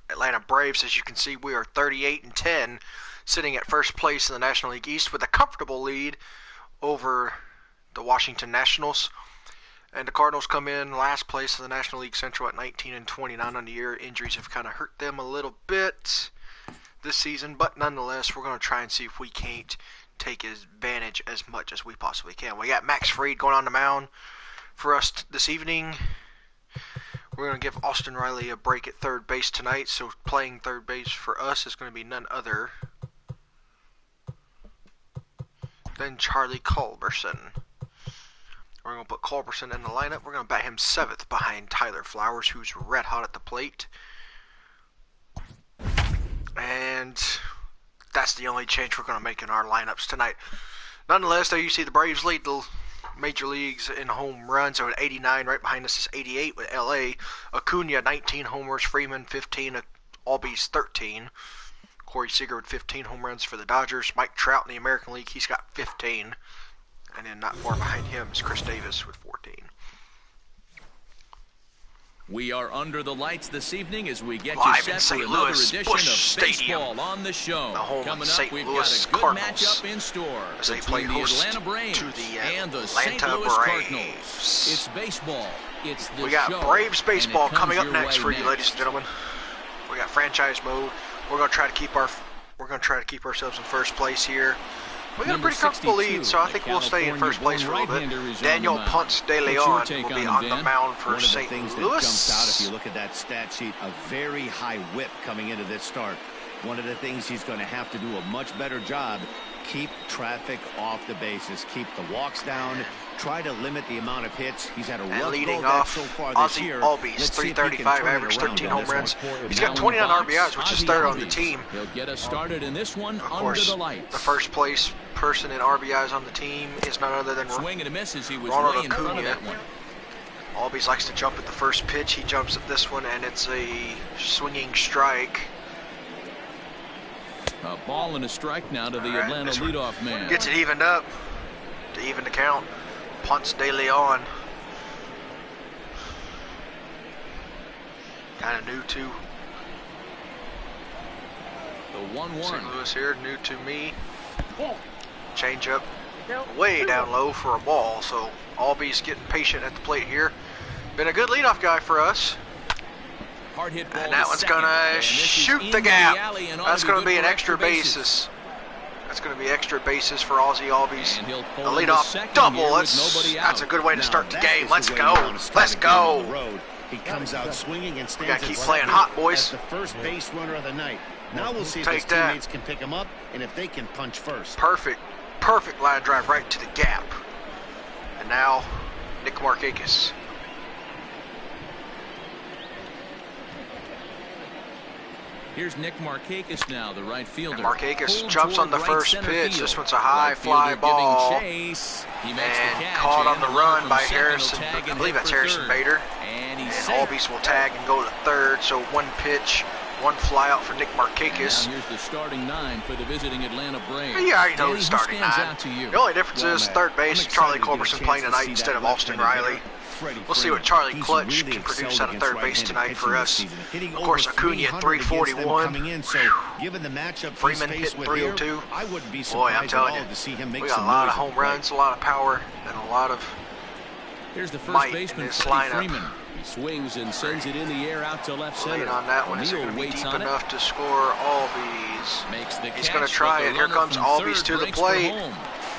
Atlanta Braves. As you can see, we are 38-10, sitting at first place in the National League East with a comfortable lead over the Washington Nationals. And the Cardinals come in last place in the National League Central at 19-29 on the year. Injuries have kind of hurt them a little bit this season, but nonetheless, we're going to try and see if we can't take advantage as much as we possibly can. We got Max Fried going on the mound for us this evening. We're going to give Austin Riley a break at third base tonight, so playing third base for us is going to be none other than Charlie Culberson. We're going to put Culberson in the lineup. We're going to bat him 7th behind Tyler Flowers, who's red hot at the plate. And that's the only change we're going to make in our lineups tonight. Nonetheless, there you see the Braves lead the major leagues in home runs. So at 89, right behind us is 88 with LA. Acuna, 19 homers. Freeman, 15. Albies, 13. Corey Seager with 15 home runs for the Dodgers. Mike Trout in the American League, he's got 15. And then not far behind him is Chris Davis with 14. We are under the lights this evening as we get Live you in set for St. another Louis, edition Busch of Stadium, baseball on the show. the home Coming of up, St. we've Louis got a good Cardinals matchup in store as they play between the host Atlanta Braves to the and the St. Atlanta Louis Braves. Cardinals. It's baseball. It's the We got show, Braves baseball and it coming up comes next your for way you, ladies and gentlemen. We got franchise mode. We're going to try to keep ourselves in first place here. We got a pretty comfortable lead, so I think we'll stay in first place for a little bit. Daniel Ponce de Leon will be on the mound for St. Louis. One of the things that jumps out, if you look at that stat sheet, a very high whip coming into this start. One of the things he's going to have to do a much better job, keep traffic off the bases, keep the walks down, try to limit the amount of hits. He's had a rough leading go off so far this Ozzie year. Albies, 335 average, 13 home runs. He's got 29 RBIs, which is third on the team. He'll get us started in this one Of under course, the lights. the first place person in RBIs on the team is none other than Swing and a miss as he was Ronald way in front of Acuna. that one. Albies likes to jump at the first pitch. He jumps at this one, and it's a swinging strike. A ball and a strike now to the All right, Atlanta this one leadoff man. Gets it evened up to even the count. Ponce de Leon. Kind of new to The 1-1. St. Louis here, new to me. Change up way down low for a ball, so Albies getting patient at the plate here. Been a good leadoff guy for us. Hard hit ball And that to one's second. going And to this is shoot in the gap. alley and ought That's to going to good be an for extra bases. That's going to be extra bases for Ozzie Albies. And he'll A pull into leadoff second double. here with nobody That's a out. good way to start the Now, game. that Let's is the way you go. want to start Let's a game on the go. road. He comes out swinging and stands gotta keep at playing second hot, boys. as the first base runner of the night. Now we'll see if Take his that. teammates can pick him up and if they can punch first. Perfect. Perfect line drive right to the gap. And now, Nick Markakis. Here's Nick Markakis now, the right fielder. And Markakis Pulled jumps on toward the right first center pitch. field. This one's a high Right fly fielder ball. giving chase. He makes And the catch. caught on and the runner run from by second will Harrison. tag I and believe hit that's for Harrison third. Bader. And And he's safe. Albies will tag and go to third. So one pitch, one fly out for Nick Markakis. Now here's the starting 9 for the visiting Atlanta Braves. You already know Danny, the starting who stands 9. out to you? The only difference Well, is Matt, third base, I'm Charlie excited to get a Culberson chance playing to tonight see instead that of Austin left-handed Riley. hitter, Freddie We'll see Freeman. what Charlie He's Clutch really can produce excelled out of third against base right-handed tonight for pitching us. this season, hitting Of course, over Acuna 300 341. against them coming in, so given the matchup Freeman he's hit faced with here, 302. I wouldn't be Boy, I'm surprised at telling all you, to see him make we got some a lot of noise at home the plate. runs, a lot of power, and a lot of Here's the first might in baseman, this Freddie lineup. Freeman. He swings and sends it in the air out to left center. lead on that one. Is it O'Neal going to be waits deep on it. enough to score Albies? Makes the He's catch, going to try but the it. Here runner comes from Albies third to the breaks for plate. home.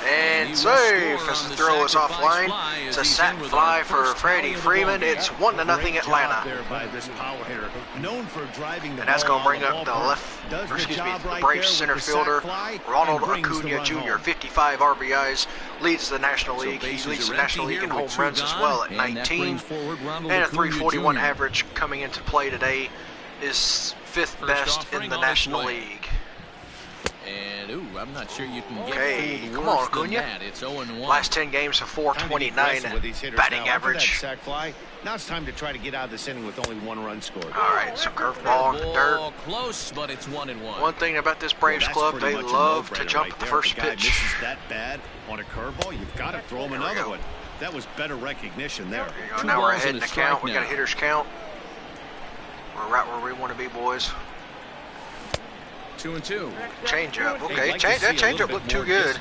And He will safe score as on the the throw is sacrifice offline. fly It's as a he's sac in with fly our for first Freddie tally of the Freeman. ball game. It's 1-0 Great Atlanta. job there by this power hitter, known for driving the And that's ball going to bring out of up the ballpark. left, Does or excuse me, job the right Braves there center with the sac fielder, fly Ronald and brings the Acuna run Jr., home. 55 RBIs, leads the National So League. He bases leads the are National empty League in here home with two runs as gone, well at and that 19. brings forward Ronald And a Acuna 341 Jr. average coming into play today is fifth First best offering in the on its National way. League. And, I'm not sure you can Okay, get come worse on, than Acuna. that. It's 0-1. Last 10 games of Time to get 429 aggressive with these hitters batting now. After that average. sac fly, now it's time to try to get out of this inning with only one run scored. All right, so curveball in the dirt. Ball close, but it's 1-1. One thing about this Braves That's club, pretty they much a love to no-brainer jump right at the there. first If the guy pitch. misses that bad on a curveball, you've got to throw him There we another go. one. That was better recognition there. There you go. Two Now we're balls ahead and in a the count. strike We got a now. hitter's count. We're right where we want to be, boys. 2-2. Change up. Okay, that change up looked too good.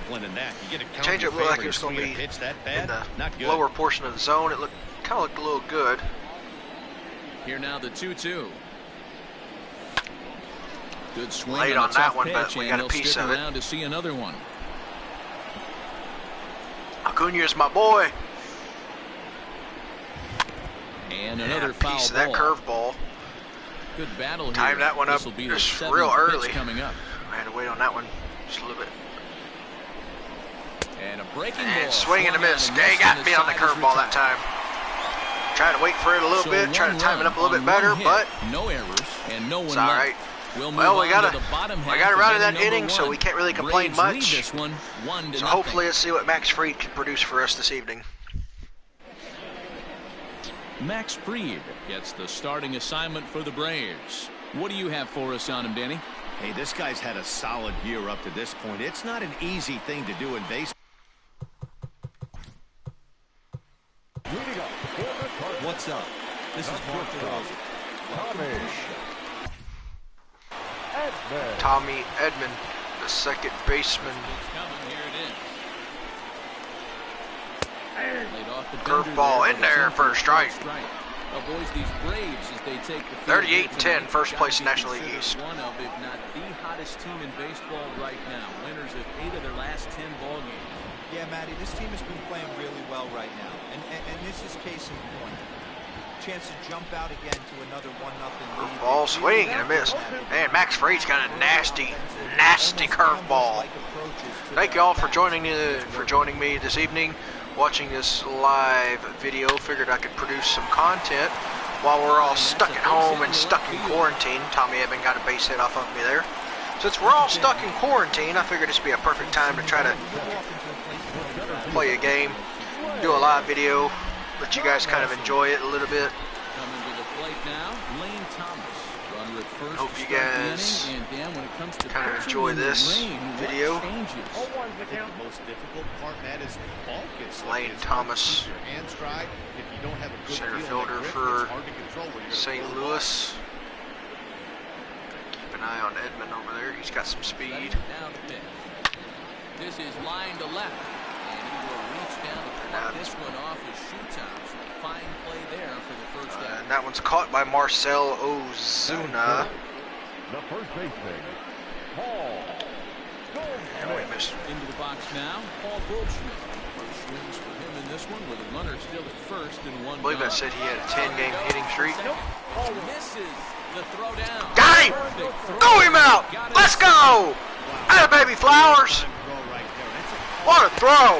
Change up looked like it was going to be in the lower portion of the zone. It kind of looked a little good. Here now the 2-2. Good swing late on that one, but we got a piece of it. To see another one. Acuna's my boy. And another foul piece of that curveball. Good battle here. Time that one up just real early. Coming up. I had to wait on that one just a little bit. And a breaking and ball. Swing and a miss. They got me on the curveball that time. Trying to wait for it a little bit, trying to time it up a little bit better, but no errors and no one. It's all right. Well, we got it out of that inning, so we can't really complain much. So hopefully, let's see what Max Fried can produce for us this evening. Max Fried gets the starting assignment for the Braves. What do you have for us on him, Danny? Hey, this guy's had a solid year up to this point. It's not an easy thing to do in baseball. What's up? This is Mark Tommy Edman, the second baseman. Curveball in there for a strike. 38-10, first place in National League East. One of, if not the hottest team in baseball right now. Winners of 8 of their last 10 ball games. Yeah, Matty, this team has been playing really well right now, and this is case in point. Chance to jump out again to another 1-0 lead. Ball swing and a miss. Man, Max Fried's got a nasty curveball. Thank you all for joining me this evening, watching this live video. Figured I could produce some content while we're all stuck at home and stuck in quarantine. Tommy Edman got a base hit off of me there. Since we're all stuck in quarantine, I figured this would be a perfect time to try to play a game, do a live video, let you guys kind of enjoy it a little bit. Coming to the plate now, Lane Thomas. Runner at first. Hope you guys kind of enjoy this video. The most difficult part, Matt, is the ball gets Lane Thomas, your hands dry. If you don't have a good center feel fielder grip, for it's hard to control where you're St. gonna throw Louis. Keep an eye on Edman over there. He's got some speed. Now the pitch. This is line to left. And he will reach down to cut this one off his shoe tops. Fine play there for the first out. And that one's caught by Marcel Ozuna. The first baseman, Paul. And we missed. Into the box now, Paul Goldschmidt. First swings for him in this one with a runner still at first and one. I believe I said he had a 10-game hitting streak. Misses the throw down. Got him! Throw him out! Let's go! Hey, baby Flowers! What a throw!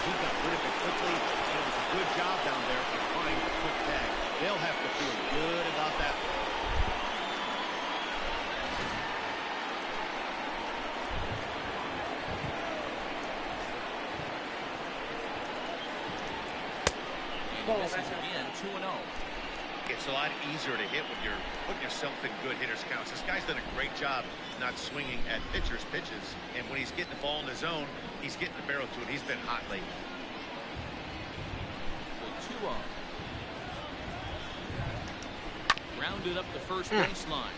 He got rid of it quickly. It was a good job down there to find a quick tag. They'll have to feel good about that. And this is again 2-0. It's a lot easier to hit when you're putting yourself in good hitters counts. This guy's done a great job not swinging at pitchers' pitches. And when he's getting the ball in the zone, he's getting the barrel to it. He's been hot lately. The 2-0. Rounded up the first baseline.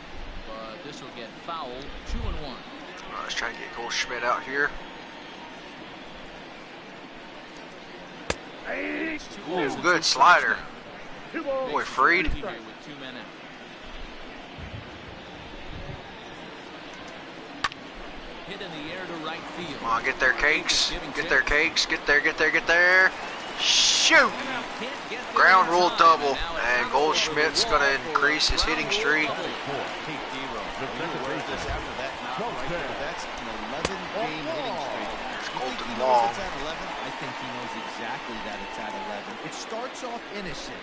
But this will get fouled. 2-1. Let's try to get Goldschmidt out here. Ooh, good slider. Boy, Fried. With 2 men out. Hit in the air to right field. Come on, get their cakes. Get their cakes. Get there. Shoot! Ground rule double. And Goldschmidt's going to increase his hitting streak. That's an 11-game hitting streak. There's You think Colton he knows Long. it's at 11? I think he knows exactly that it's at 11. It starts off innocent.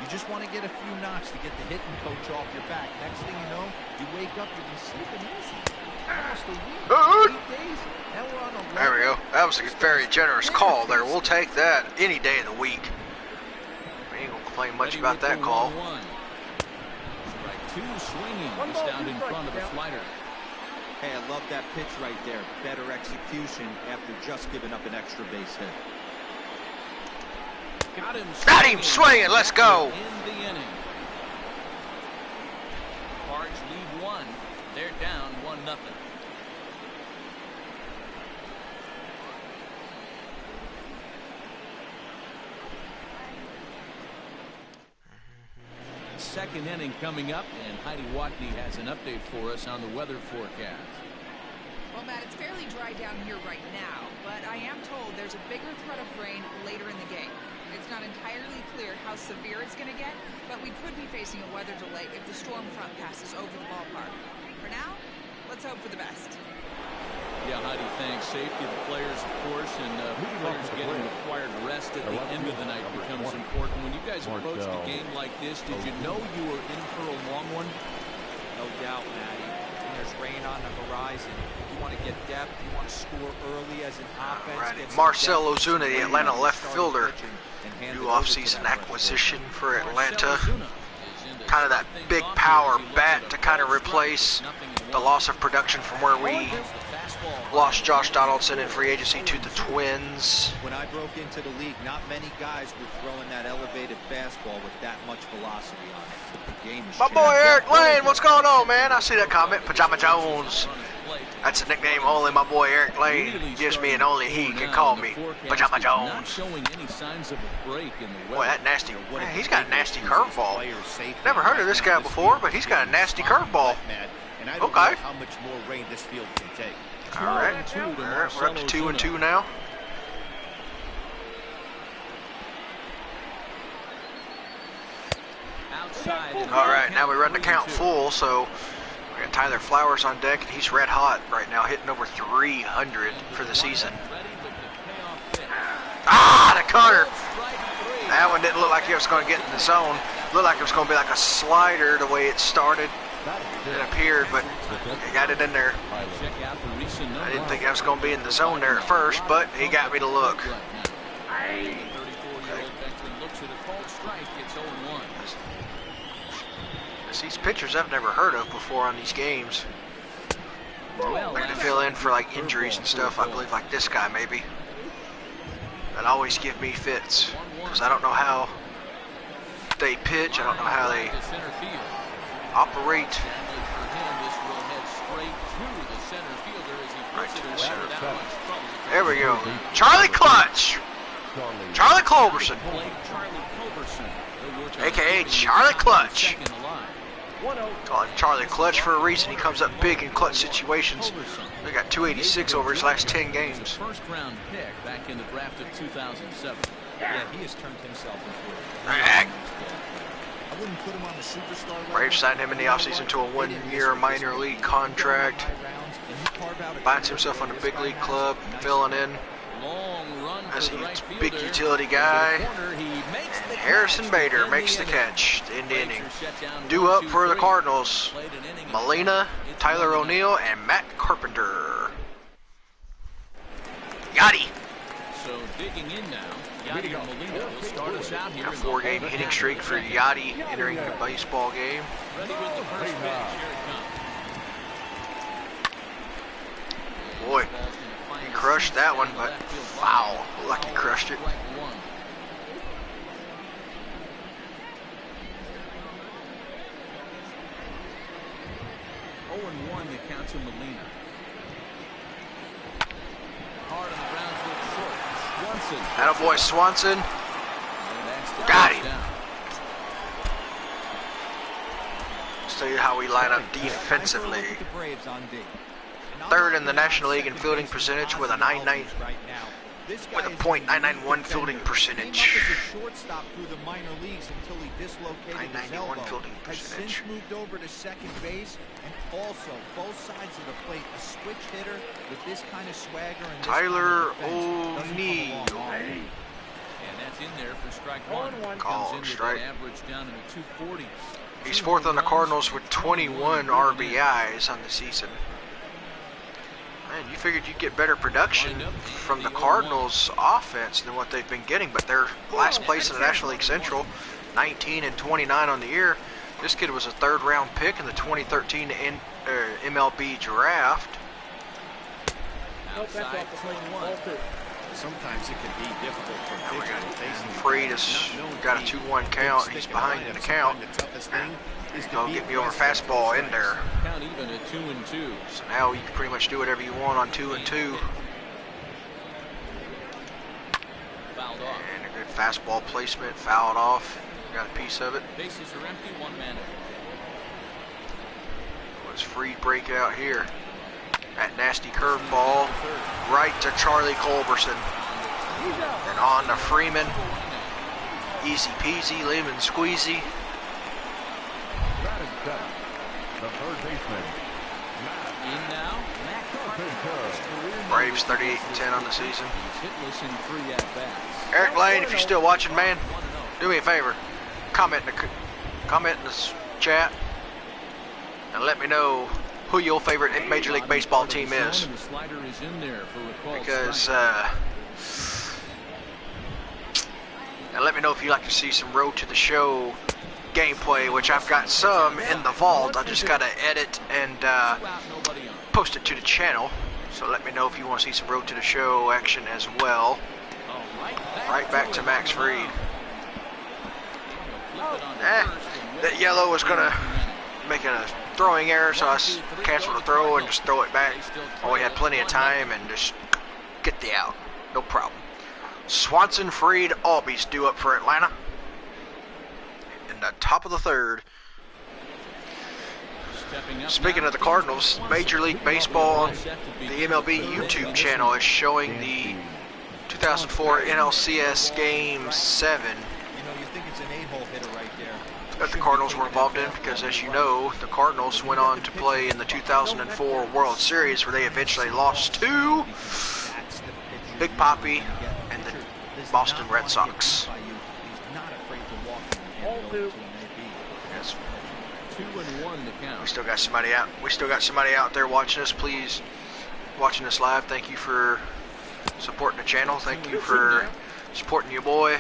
You just want to get a few knocks to get the hitting coach off your back. Next thing you know, you wake up, you've been sleeping easy. Almost a week, 8 days. Now we're on 11. There we go. That was a very generous call there. We'll take that any day of the week. We ain't going to complain much about that call. Strike 2 swinging. Just down in front of the slider. Hey, I love that pitch right there. Better execution after just giving up an extra base hit. Got him swinging. Let's go. In the inning. Cards lead 1. They're down 1-0. Second inning coming up, and Heidi Watney has an update for us on the weather forecast. Well, Matt, it's fairly dry down here right now, but I am told there's a bigger threat of rain later in the game. It's not entirely clear how severe it's going to get, but we could be facing a weather delay if the storm front passes over the ballpark. For now, let's hope for the best. Yeah, Heidi, thanks. Safety of the players, of course, and players getting required rest at the end of the night becomes important. When you guys approached a game like this, did you know you were in for a long one? No doubt, Matty. When there's rain on the horizon, you want to get depth, you want to score early as an offense. Marcell Ozuna, the Atlanta left fielder, new offseason acquisition for Atlanta. Kind of that big power bat to kind of replace the loss of production from where we lost Josh Donaldson in free agency to the Twins. When I broke into the league, not many guys were throwing that elevated fastball with that much velocity on it. The game is My boy Eric Lane, what's going on, man? I see that comment. Pajama Jones. That's a nickname only my boy Eric Lane gives me, and only he can call me Pajama Jones. Boy, that nasty. Man, he's got a nasty curveball. Never heard of this guy before, but he's got a nasty curveball. Okay. How much more rain this field can take. All right, we're up to 2-2 now. All right, now we run the count full, so we got Tyler Flowers on deck, and he's red hot right now, hitting over 300 for the season. Ah, the cutter! That one didn't look like it was going to get in the zone. Looked like it was going to be like a slider the way it started. It appeared, but he got it in there. I didn't think I was going to be in the zone there at first, but he got me to look. These pitchers I've never heard of before on these games. Like to fill in for like injuries and stuff, I believe, like this guy maybe. That always give me fits, because I don't know how they pitch, I don't know how they operate. Right to the center. There we go. Charlie Clutch! Charlie Culberson. AKA Charlie Clutch. Call him Charlie Clutch for a reason. He comes up big in clutch situations. They got 286 over his last 10 games. First round pick back in the draft of 2007. Yeah, he has turned himself into a I wouldn't put him on the superstar level. Braves signed him in the offseason to a one-year minor league contract. Finds himself on a big league club, filling in as a big utility guy. And Harrison Bader makes the catch in the inning. Due up for the Cardinals, Molina, Tyler O'Neill, and Matt Carpenter. Yachty. So digging in now. Yachty and Molina will start us out here. A 4-game hitting streak for Yachty entering the baseball game. Ready with the first pitch. Here it comes. Boy, he crushed that one, but wow, like he crushed it. 0-1 the count to Molina. Hard on the ground to short. Swanson. Attaboy Swanson. Got him. Let's tell you how we line up defensively. Third in the National League in fielding percentage with a .991 fielding percentage. 991 fielding percentage. Since moved over to second base, and also both sides of the plate, a switch hitter with this kind of swagger. And Tyler O'Neill. And that's in there for strike one. Called strike. Average down in the 240s. He's fourth on the Cardinals with 21 RBIs on the season. Man, you figured you'd get better production from the Cardinals offense than what they've been getting, but they're last place in the National League Central, 19-29 on the year. This kid was a third-round pick in the 2013 MLB draft. Outside 2-1. Sometimes it can be difficult for pitchers facing. Freed has got a 2-1 count. He's behind in the count. is to Go be get me over aggressive. fastball in there. Count even at 2-2. So now you can pretty much do whatever you want on 2-2. Fouled off. And a good fastball placement, fouled off. Got a piece of it. Bases are empty, 1 man. Was free breakout here. That nasty curveball right to Charlie Culberson. And on to Freeman. Easy peasy, lemon squeezy. Batting center, the third baseman, In now. Braves 38-10 on the season. He's hitless in 3 at-bats. Eric Lane, if you're still watching, man, do me a favor. Comment in the chat and let me know who your favorite Major League Baseball team is. Because, and let me know if you'd like to see some Road to the Show gameplay, which I've got some in the vault. I just gotta edit and post it to the channel. So let me know if you want to see some Road to the Show action as well. Right back to Max Fried. That yellow was gonna make a throwing error, so I canceled the throw and just throw it back. Oh, we had plenty of time and just get the out. No problem. Swanson, Fried, Albies due up for Atlanta. In the top of the third. Speaking of the Cardinals, Major League Baseball, the MLB YouTube channel is showing the 2004 NLCS Game 7 You think it's an 8-hole hitter right there. that the Cardinals were involved in, because as you know, the Cardinals went on to play in the 2004 World Series, where they eventually lost to Big Papi and the Boston Red Sox. Yes. 2-1 the count. We still got somebody out. We still got somebody out there watching us. Please, watching us live. Thank you for supporting the channel. Thank you for supporting your boy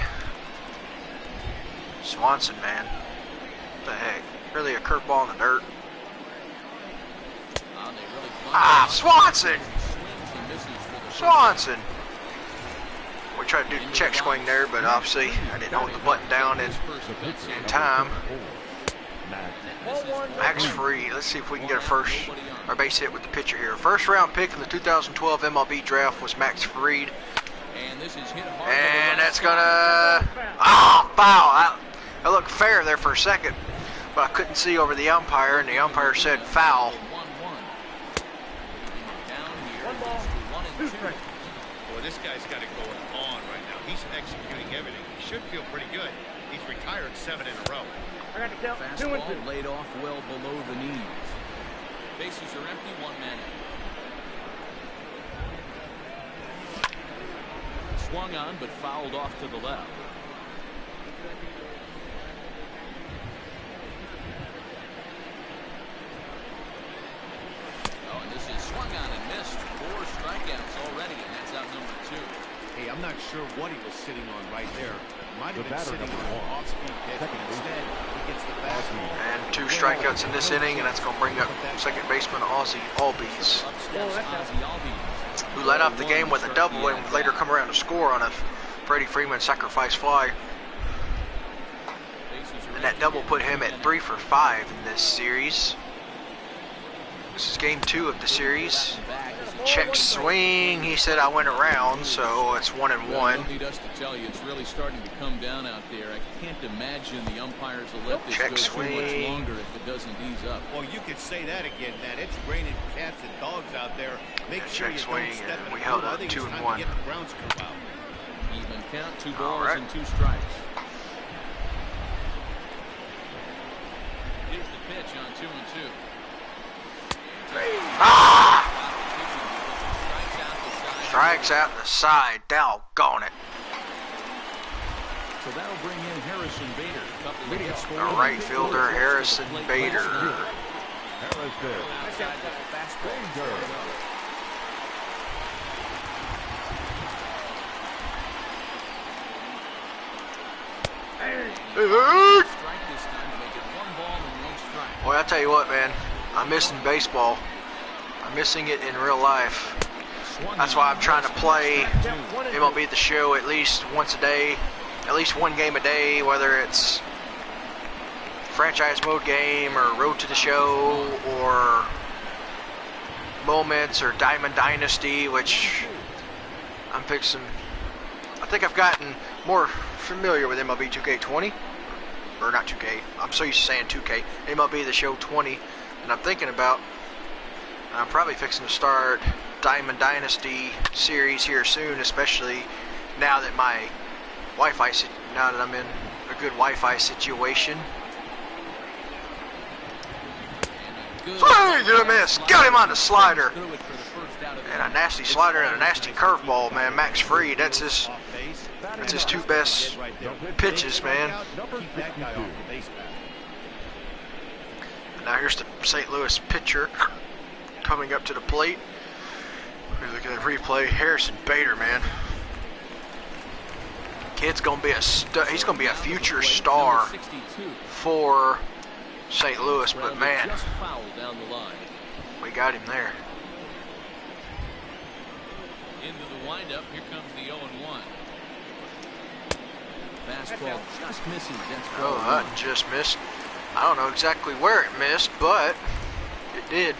Swanson, man. What the heck? Really a curveball in the dirt. Swanson! Swanson! We tried to do the check swing there, but obviously I didn't hold the button down in time. Max Fried. Let's see if we can get a first or base hit with the pitcher here. First round pick in the 2012 MLB draft was Max Fried. And that's gonna foul. That looked fair there for a second, but I couldn't see over the umpire, and the umpire said foul. Boy, this guy's got it going on right now. He's executing everything. He should feel pretty good. He's retired 7 in a row. Fastball laid off well below the knees. Bases are empty, 1 man. Swung on, but fouled off to the left. Oh, and this is swung on and missed. 4 strikeouts already, and that's out number 2. Hey, I'm not sure what he was sitting on right there. Might have been sitting on an off-speed pitch, but instead he gets the fastball. And 2 strikeouts in this inning, and that's going to bring up second baseman Ozzie Albies, who led off the game with a double and would later come around to score on a Freddie Freeman sacrifice fly. And that double put him at 3 for 5 in this series. This is game 2 of the series. Check swing. He said I went around, so it's 1-1. I don't need us to tell you, it's really starting to come down out there. I can't imagine the umpires will let this Check go too much swing. longer if it doesn't ease up. Well, you could say that again, Nat. It's raining cats and dogs out there. Make sure Check you swing, don't step and in we the held pool. I up think it's 2 time and to 1. get the grounds crew out. Even count, 2 All balls right. and 2 strikes. Here's the pitch on 2-2. Strikes out the side. Doggone it. So that'll bring in Harrison Bader. Couple of hits for The him. right fielder Harrison Bader. Strike this time to make it 1 ball and 1 strike. Boy, I tell you what, man, I'm missing baseball. I'm missing it in real life. That's why I'm trying to play MLB The Show at least once a day, at least 1 game a day, whether it's franchise mode game or Road to the Show or Moments or Diamond Dynasty, which I'm fixing. I think I've gotten more familiar with MLB 2K20, or not 2K. I'm so used to saying 2K. MLB The Show 20, and I'm thinking about. I'm probably fixing to start Diamond Dynasty series here soon, especially now that my Wi-Fi, now that I'm in a good Wi-Fi situation. Swing and a miss. Got him on the slider. And a nasty slider and a nasty curveball, man. Max Fried, that's his two best pitches, man. And now here's the St. Louis pitcher coming up to the plate. We're looking at the replay. Harrison Bader, man. Kid's gonna be he's gonna be a future star for St. Louis, but man, we got him there. Into the windup, here comes the 0-1. Fastball just misses. Oh, that just missed. I don't know exactly where it missed, but it did.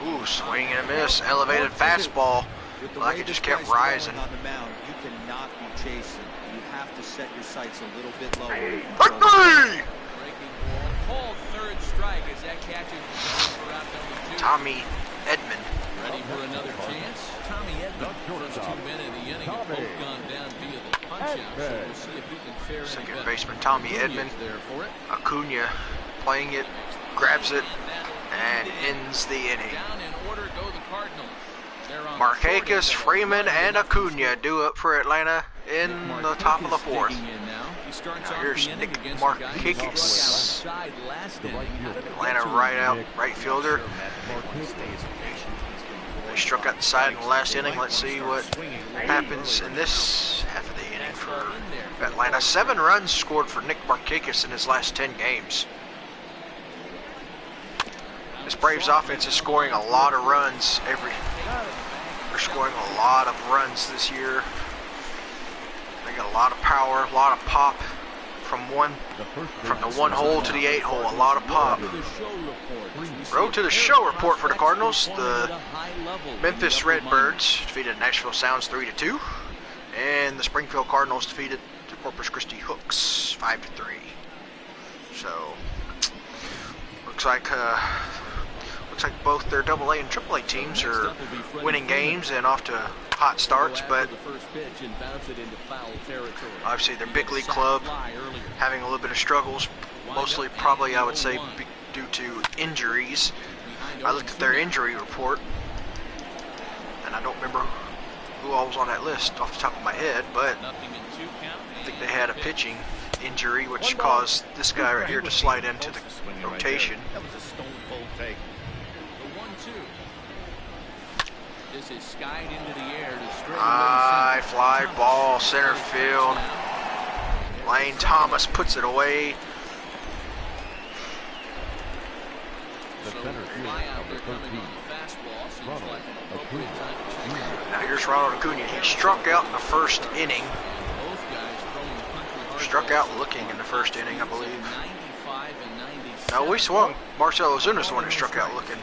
Ooh, swing and a miss. Elevated fastball. Like it just kept rising. On the mound, you cannot be chasing. You have to set your sights a little bit lower. Hey! Breaking ball, called third strike as that catches for out number 2. Tommy Edman. Ready for another chance? Tommy Edman. First 2 men in the inning have both gone down via the punch out. So we'll see if he can fare any Second better. baseman Tommy Edman. There for it. Acuna playing it, grabs it, and ends the inning. Down in order go the Cardinals. Markakis, Freeman, and Acuna due up for Atlanta in the top of the 4th. Now here's Nick Markakis. Atlanta right fielder. They struck out the side in the last inning. Let's see what happens in this half of the inning for Atlanta. 7 runs scored for Nick Markakis in his last 10 games. This Braves offense is scoring a lot of runs They're scoring a lot of runs this year. They got a lot of power, a lot of pop from the 1 hole to the 8 hole. A lot of pop. Road to the Show report for the Cardinals. The Memphis Redbirds defeated Nashville Sounds 3-2, and the Springfield Cardinals defeated the Corpus Christi Hooks 5-3. So looks like both their AA and AAA teams are winning games and off to hot starts, but obviously their big league club having a little bit of struggles, mostly probably I would say due to injuries. I looked at their injury report and I don't remember who all was on that list off the top of my head, but I think they had a pitching injury which caused this guy right here to slide into the rotation. That was a stone cold take. This is skied into the air to straight High fly ball, center field. Lane Thomas puts it away. Now here's Ronald Acuna. He struck out in the first inning. Struck out looking in the first inning, I believe. No, we swung. Marcell Ozuna's the one who struck out looking.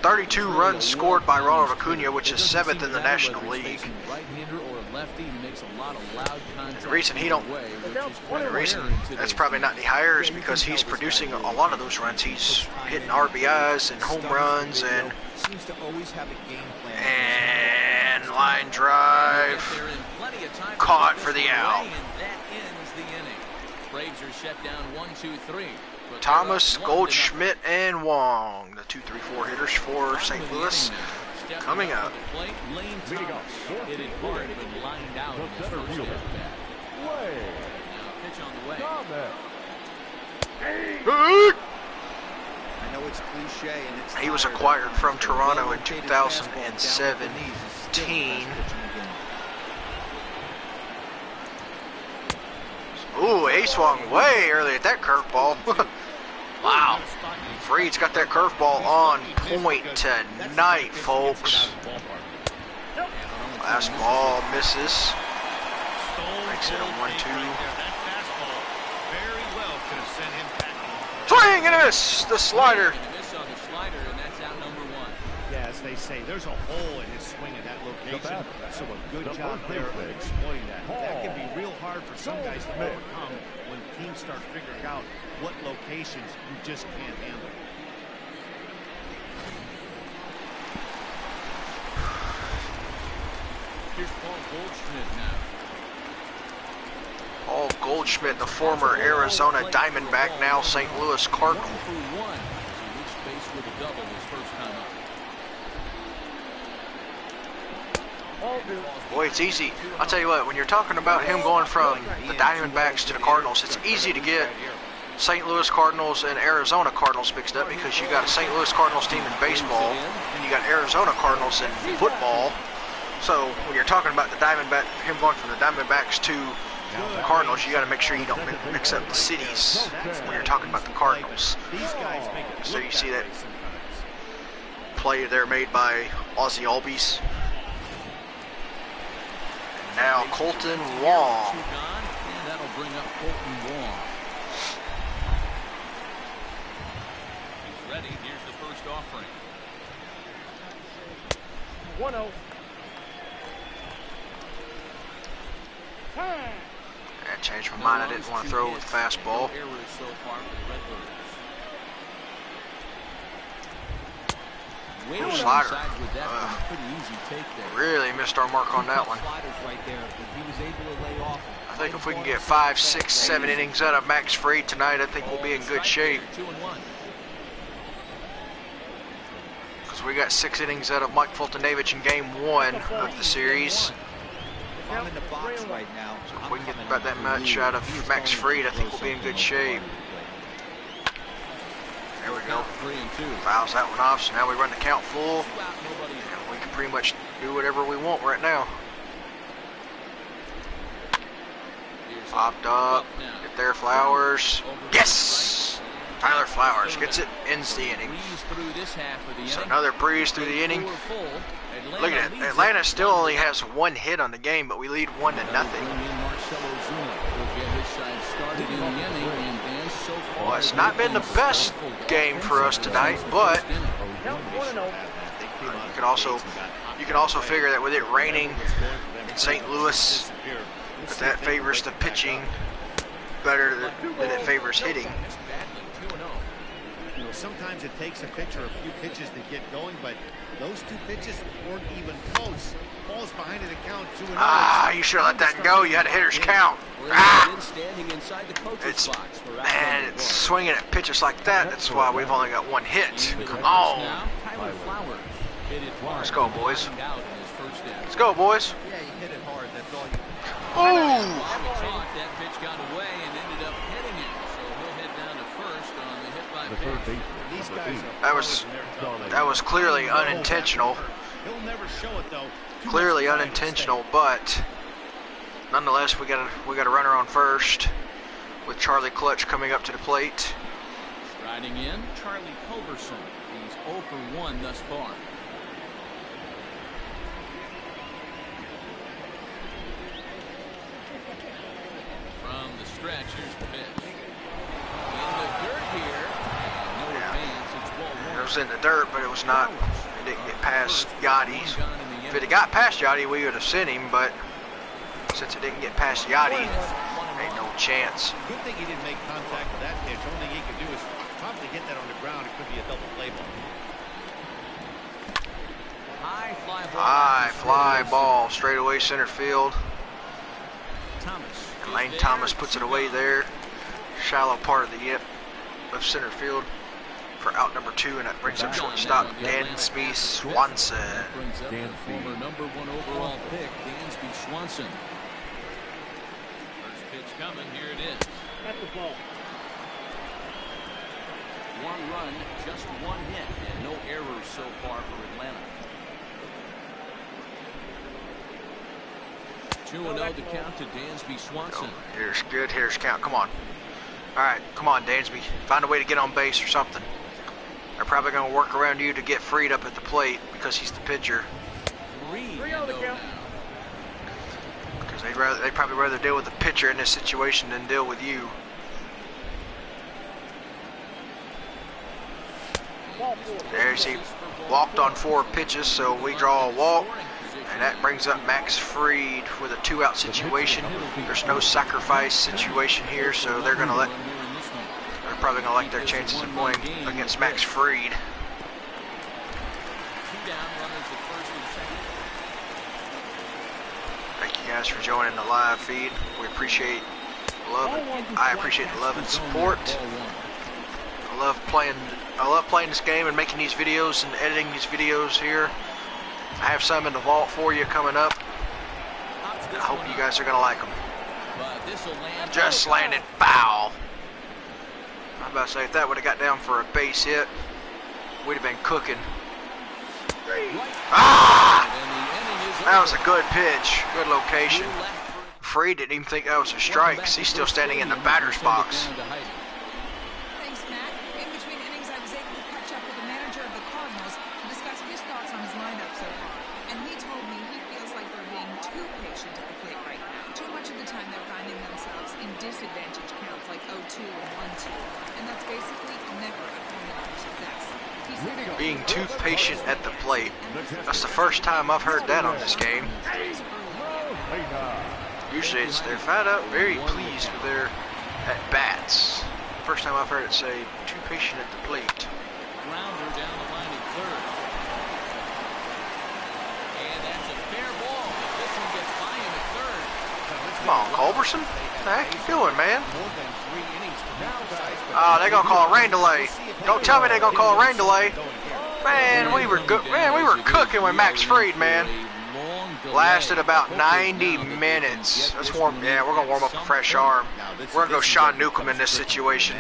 32 runs scored by Ronald Acuna, which is 7th in the National League. The reason that's probably not any higher is because he's producing a lot of those runs. He's hitting RBIs and home runs and line drive. Caught for the out. Braves are shut down 1-2-3. Thomas, Goldschmidt, and Wong, the 2-3-4 hitters for St. Louis, coming up. Leading off, hit it hard, but lined out in his first at bat. Now pitch on the way. I know it's cliche, and it's He was acquired from Toronto in 2017. Ooh, he swung way early at that curveball. Wow. Fried's got that curveball on point tonight, folks. Last ball misses. Makes it a 1-2. swing and a miss. The slider. Miss on the slider, and that's out number 1. Yeah, as they say, there's a hole in his swing in that location. So a good job there of exploiting that. That can be real hard for some guys to overcome when teams start figuring out what locations you just can't handle. Here's Paul Goldschmidt now. Paul Goldschmidt, the former Arizona Diamondback, now St. Louis Cardinal. 1 for 1 as he reached base with a double his first time up. Boy, it's easy. I'll tell you what, when you're talking about him going from the Diamondbacks to the Cardinals, it's easy to get St. Louis Cardinals and Arizona Cardinals mixed up because you got a St. Louis Cardinals team in baseball and you got Arizona Cardinals in football. So when you're talking about the Diamondback, him going from the Diamondbacks to the Cardinals, you got to make sure you don't mix up the cities when you're talking about the Cardinals. So you see that play there made by Ozzie Albies. And now Colton Wong. And that'll bring up Colton Wong. He's ready. Here's the first offering. 1-0. I changed my mind. I didn't want to throw with fastball. No errors so far for the Redbirds. Way Slider. inside with that one. Pretty easy take there. Really missed our mark on that one. Sliders right there, but he was able to lay off. I think if we can get 5, 6, 7 innings out of Max Fried tonight, I think we'll be in good shape. 2-1. Because we got 6 innings out of Mike Fultonavich in game 1 of the series. I'm in the box right now. So if we can get about that much out of Max Fried, I think we'll be in good shape. There we go. 3-2. Fouls that one off, so now we run the count full. And we can pretty much do whatever we want right now. Popped up. Get there, Flowers. Yes! Tyler Flowers gets it, ends the inning. So another breeze through the inning. Look at it. Atlanta still only has 1 hit on the game, but we lead 1-0. Well, it's not been the best game for us tonight, but you can also figure that with it raining in St. Louis, that favors the pitching better than it favors hitting. You know, sometimes it takes a pitcher a few pitches to get going, but those 2 pitches weren't even close. Ball's behind in the count, 2-0. Ah, you should have let that go. You had a hitter's count. Ah! It's swinging at pitches like that. That's why we've only got 1 hit. Come on. Let's go, boys. Let's go, boys. Yeah, you hit it hard. That's all you. Oh! That pitch got away and ended up hitting it. So he'll head down to first on the hit by pitch. That was clearly unintentional. He'll never show it though. Clearly unintentional, but nonetheless, we got a runner on first with Charlie Clutch coming up to the plate. Riding in, Charlie Culberson. He's 0 for 1 thus far. From the stretch, here's the pitch. In the dirt here, no advance. It's ball 1. It was in the dirt, but it was not. It didn't get past Yachty. If it had got past Yachty, we would have sent him, but since it didn't get past Yachty, ain't no chance. Good thing he didn't make contact with that pitch. Only thing he could do is probably hit that on the ground. It could be a double play ball. High fly ball, straight away center field. And Lane Thomas puts it away there. Shallow part of the of center field for out number 2, and that brings up shortstop Dansby Swanson. Brings up the former number 1 overall pick, Dansby Swanson. First pitch coming, here it is. At the ball. 1 run, just 1 hit, and no errors so far for Atlanta. 2-0 to count to Dansby Swanson. Here's good, here's count, come on. All right, come on, Dansby. Find a way to get on base or something. They're probably going to work around you to get Fried up at the plate because he's the pitcher. 3-0 now. Because they'd probably rather deal with the pitcher in this situation than deal with you. There's he walked on 4 pitches, so we draw a walk. And that brings up Max Fried with a 2-out situation. There's no sacrifice situation here, so they're probably gonna like their chances of going against Max Fried. Thank you guys for joining the live feed. We appreciate I appreciate the love and support. I love playing this game and making these videos and editing these videos here. I have some in the vault for you coming up. I hope you guys are going to like them. Just landed foul. I'm about to say, if that would have got down for a base hit, we'd have been cooking. Ah! That was a good pitch. Good location. Free didn't even think that was a strike because he's still standing in the batter's box. Thanks, Matt. In between innings, I was able to catch up with the manager of the Cardinals to discuss his thoughts on his lineup so far. And he told me he feels like they're being too patient at the plate right now. Too much of the time they're finding themselves in disadvantage counts like 0-2 and 1-2. And that's basically never a formula for success. Being too patient at the plate. That's the first time I've heard that on this game. Usually it's they're fat up, very pleased with their at-bats. First time I've heard it say, too patient at the plate. Grounder down the line at third. And that's a fair ball. This one gets by him at third. Come on, Culberson. What the heck you doing, man? They're gonna call a rain delay. Don't tell me they're gonna call a rain delay. Man, we were good. Man, we were cooking with Max Fried, man. Lasted about 90 minutes. Let's warm. Yeah, we're gonna warm up a fresh arm. We're gonna go Sean Newcomb in this situation.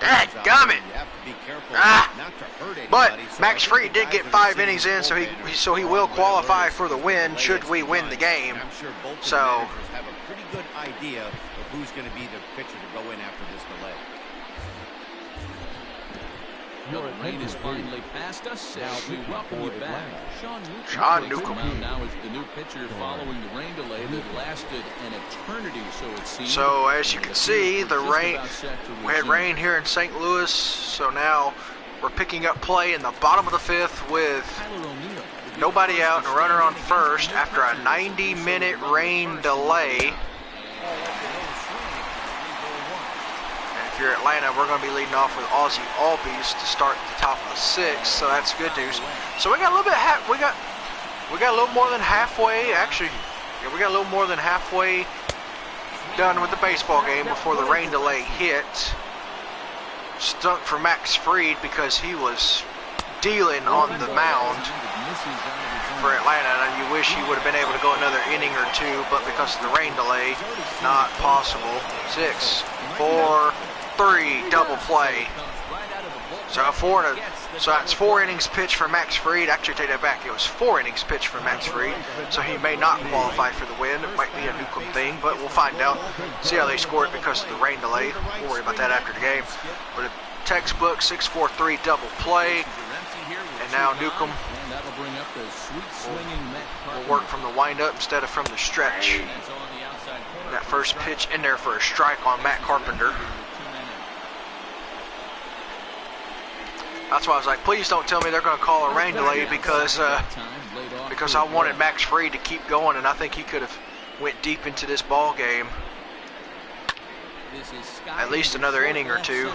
Dadgummit! But Max Fried did get 5 innings in, so he will qualify for the win should we win the game. So have a pretty good idea of who's going to be the pitcher to go in after this delay. The rain is finally past us. We welcome you back. Sean Newcomb. Now is the new pitcher following the rain delay that lasted an eternity, so it seems. So as you can see, the rain. We had rain here in St. Louis, so now we're picking up play in the bottom of the 5th with nobody out and a runner on first after a 90-minute rain delay. If you're Atlanta, we're going to be leading off with Ozzie Albies to start at the top of the 6th, so that's good news. So we got a little bit. We got a little more than halfway. Actually, yeah, we got a little more than halfway done with the baseball game before the rain delay hit. Stunk for Max Fried because he was dealing on the mound for Atlanta, and you wish he would have been able to go another inning or 2, but because of the rain delay, not possible. 6, 4, 3, double play. So that's 4 innings pitched for Max Fried. Actually, take that back. It was 4 innings pitched for Max Fried. So he may not qualify for the win. It might be a Newcomb thing, but we'll find out. See how they scored because of the rain delay. We'll worry about that after the game. But a textbook 6-4-3 double play. And now Newcomb will work from the windup instead of from the stretch. That first pitch in there for a strike on Matt Carpenter. That's why I was like, please don't tell me they're going to call a rain delay because I wanted Max Fried to keep going, and I think he could have went deep into this ball game. At least another inning or 2.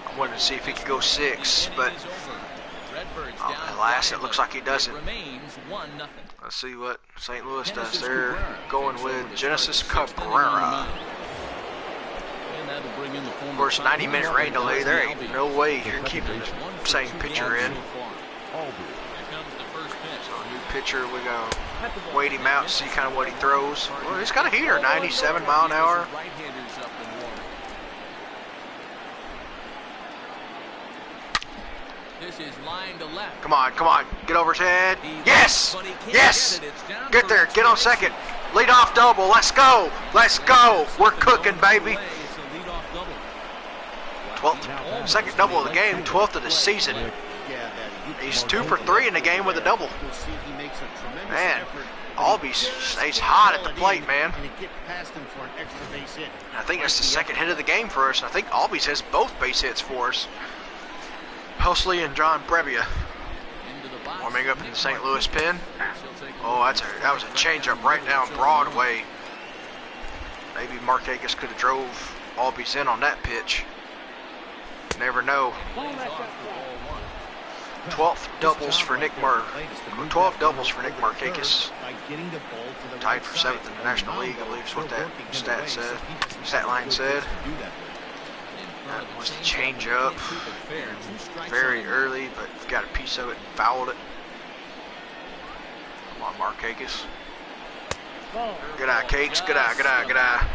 I wanted to see if he could go 6, but alas, it looks like he doesn't. Let's see what St. Louis does. They're going with Genesis Cabrera. Of course, 90-minute rain delay. There ain't no way you're keeping the same pitcher in. So new pitcher, we gotta wait him out, see kind of what he throws. Well, he's got a heater, 97 mile an hour. Come on, come on, get over his head. Yes, yes, get there, get on second. Lead off double, let's go, let's go. We're cooking, baby. 12th, second double of the game, 12th of the season. He's 2 for 3 in the game with a double. Man, Albee stays hot at the plate, man. And it gets past him for an extra base hit. I think that's the second hit of the game for us. I think Albies has both base hits for us. Helsley and John Brebbia warming up in the St. Louis pen. Oh, that was a changeup right down Broadway. Maybe Markakis could have drove Albies in on that pitch. Never know. 12th doubles for Nick 12 doubles for Nick Markakis. Tied for 7th in the National League, I believe is what that stat line said. That was the changeup. Very early, but got a piece of it and fouled it. Come on, Markakis. Good eye, Cakes. Good eye, good eye, good eye.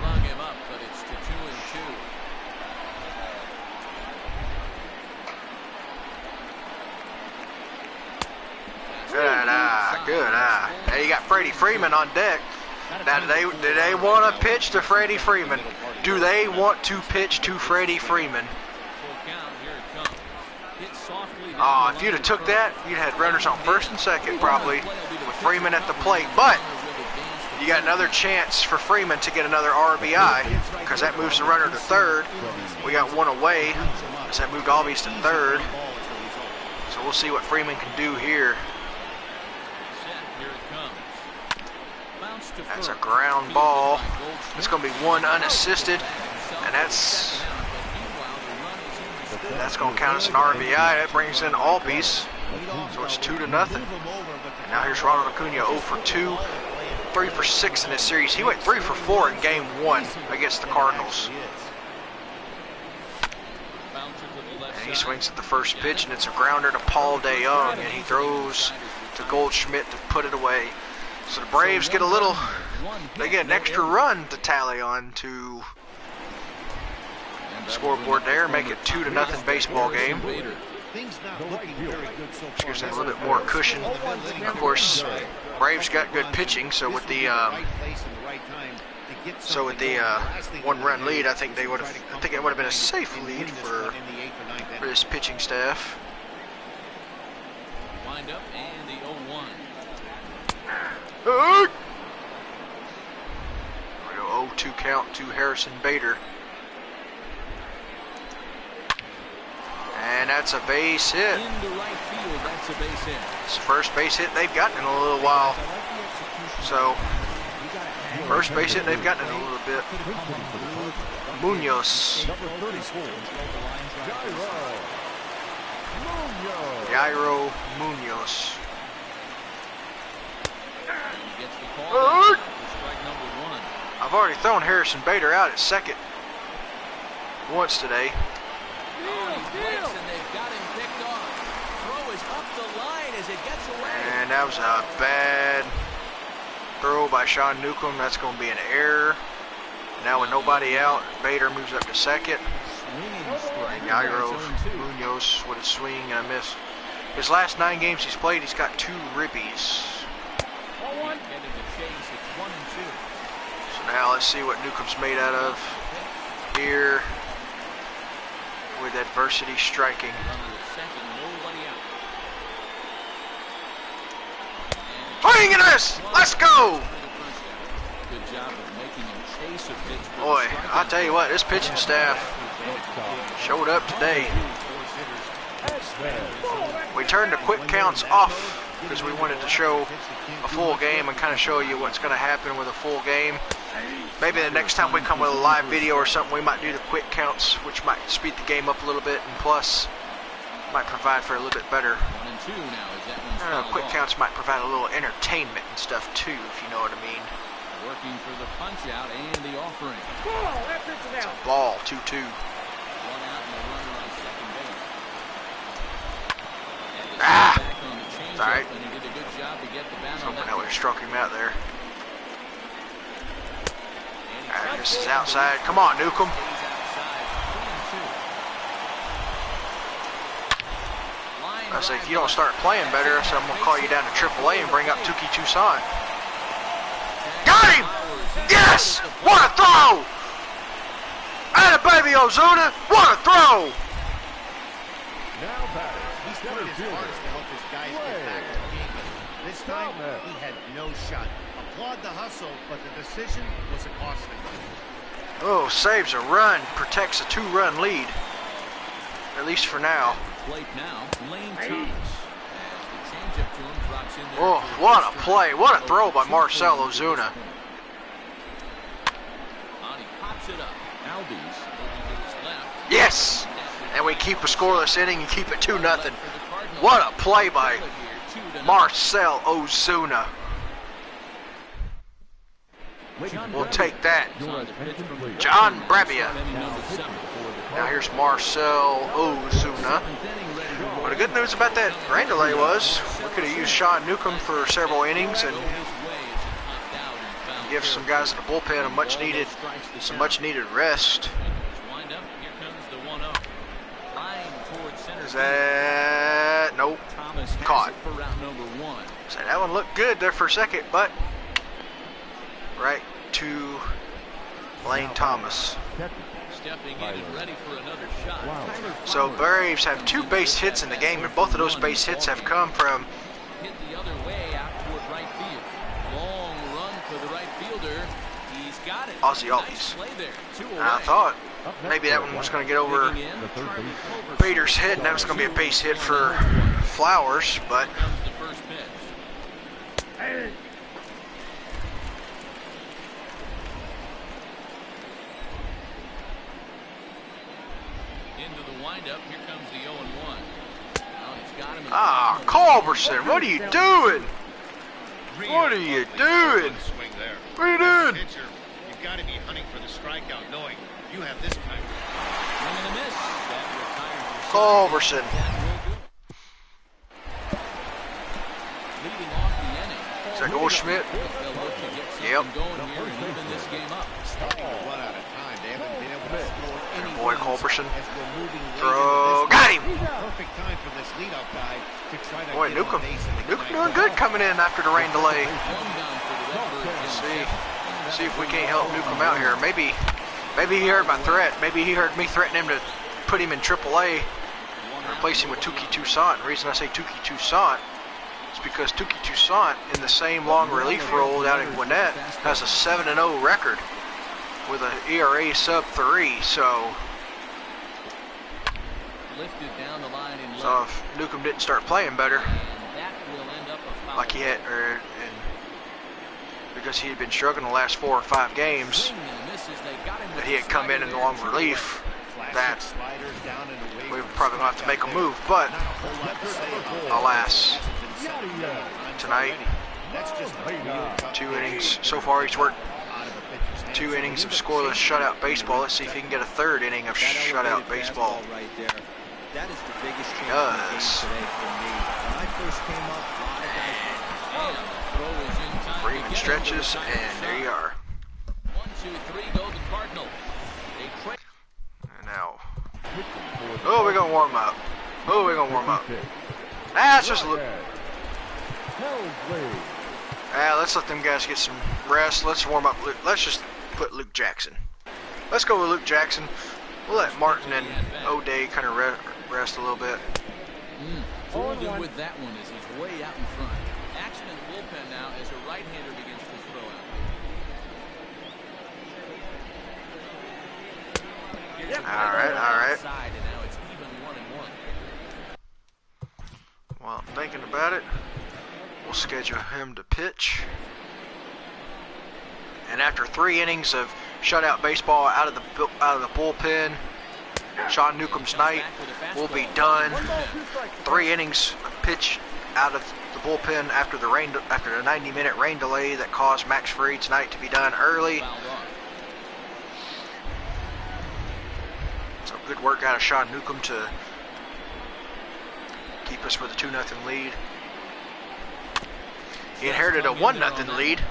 Good eye, good eye. Now you got Freddie Freeman on deck. Now, do they want to pitch to Freddie Freeman? Do they want to pitch to Freddie Freeman? Oh, if you'd have took that, you'd have had runners on first and second probably with Freeman at the plate. But you got another chance for Freeman to get another RBI because that moves the runner to third. We got one away as that moved Albies to third. So we'll see what Freeman can do here. That's a ground ball. It's going to be one unassisted, and that's going to count as an RBI. That brings in Albies, so it's 2-0. And now here's Ronald Acuna, 0 for 2, 3 for 6 in this series. He went 3 for 4 in Game 1 against the Cardinals. And he swings at the first pitch, and it's a grounder to Paul DeYoung, and he throws to Goldschmidt to put it away. So the Braves get they get an extra run to tally on to the scoreboard there, make it 2-0 baseball game. Which gives them a little bit more cushion. Of course, Braves got good pitching, so with the one-run lead, I think it would have been a safe lead for this pitching staff. Wind up and the 0-1. 0-2 count to Harrison Bader. And that's a base hit. Into right field, that's a base hit. It's the first base hit they've gotten in a little while. So, first base hit they've gotten in a little bit. Munoz. Jairo Munoz. I've already thrown Harrison Bader out at second once today. And that was a bad throw by Sean Newcomb. That's going to be an error. Now with nobody out, Bader moves up to second. And Jairo Munoz with a swing and a miss. His last 9 games he's played, he's got 2 ribbies. So now let's see what Newcomb's made out of here with adversity striking. Swing and miss! Let's go! Boy, I'll tell you what, this pitching staff showed up today. We turned the quick counts off because we wanted to show a full game and kind of show you what's going to happen with a full game. Maybe the next time we come with a live video or something, we might do the quick counts, which might speed the game up a little bit, and plus might provide for a little bit better. Quick counts might provide a little entertainment and stuff too, if you know what I mean. Working for the punch out and the offering. It's a ball, 2-2. One out and a runner on second base. It's all right. And he did a good job to get the bat on Hoping that that would have struck him out there. This is outside. Come on, Newcomb. I say, if you don't start playing better, I said, I'm going to call you down to AAA and bring up Tuki Toussaint. Got him! Yes! What a throw! Atta baby Ozuna! What a throw! Now batting. He's put his hardest to help his guys get back to the game. This time, he had no shot. applaud the hustle, but the decision was a costly one. Oh, saves a run, protects a 2-run lead. At least for now. Plate now, Lane Thomas. As the changeup to him drops in there. Oh, what a play. What a throw by Marcell Ozuna. He pops it up. Albies looking to his left. Yes! And we keep a scoreless inning and keep it 2-0. What a play by Marcell Ozuna. We'll take that. John Brabia. Now here's Marcell Ozuna. Well, the good news about that rain delay was we could have used Sean Newcomb for several innings and give some guys in the bullpen some much needed rest. Is that nope? Caught. So that one looked good there for a second, but right to Lane Thomas. Stepping in and ready for another shot. So Braves have 2 base hits in the game, and both of those base hits have come from Hit the other way out toward right field. Long run for the right fielder. He's got it. Ozzy Albies. Nice play there. 2 away. And I thought maybe that one was going to get over Bader's head, and that was going to be a base hit for Flowers, but Comes the first pitch. Into the windup. Here comes the 0-1. Now he's got him in the Culberson, what are you doing? What are you doing? Swing there. What are you doing? Pitcher, you've got to be hunting for the strikeout, knowing you have this kind of. swing and a miss. That retires the Culberson. leading off the inning. Is that Goldschmidt? They'll look to get something Yep. going here and even this game up. Starting to run out of time. They haven't been able to score any Boy, runs Culberson. as we're moving late Throw. into this Got him. perfect time for this leadoff guy to try to Boy, get on Newcomb base and doing ignite good runs. coming in after the rain delay. One down for the Redbirds. See if we can't help Newcomb out here. Maybe he heard my threat. Maybe he heard me threaten him to put him in AAA and replace him with Touki Toussaint. The reason I say Touki Toussaint is because Touki Toussaint, in the same long relief role down in Gwinnett, has a 7-0 record with an ERA sub 3. So Lifted down the line in So if Newcomb didn't start playing better, that will end up a foul. like he had, and because he had been struggling the last 4 or 5 games, Swing and a miss as they got him with that he the had come in slider the long there, 2 relief, Classic that sliders down and away we were from probably going to have to make a move. But Not a whole lot to say about that. alas, Been said a million times tonight, already. That's just a real tough 2 game. innings so far. He's worked Out of a pitcher's hands. 2 innings of scoreless shutout baseball. Let's see if he can get a 3rd inning of shutout baseball. Right there. That is the biggest change Does. in the game today for me. When I first came up, a lot of guys And the throw is in time. For to even get stretches, over the and there you are. 1, 2, 3, go the Cardinals. They trade. And now, oh, we're gonna warm up. Oh, we're gonna warm up. Let's just look. Let's let them guys get some rest. Let's warm up. Let's just put Luke Jackson. Let's go with Luke Jackson. We'll let Martin and O'Day kind of rest a little bit. Fooled him with that one as he's way out in front. Action in the bullpen now as a right-hander begins to throw out. All right. Outside, and now it's even 1-1. Well, thinking about it, we'll schedule him to pitch. And after 3 innings of shutout baseball out of the bullpen, Sean Newcomb's night will be done. 3 innings of pitch out of the bullpen after the 90-minute rain delay that caused Max Fried's night to be done early. So good work out of Sean Newcomb to keep us with a 2-0 lead. He inherited a 1-0 lead.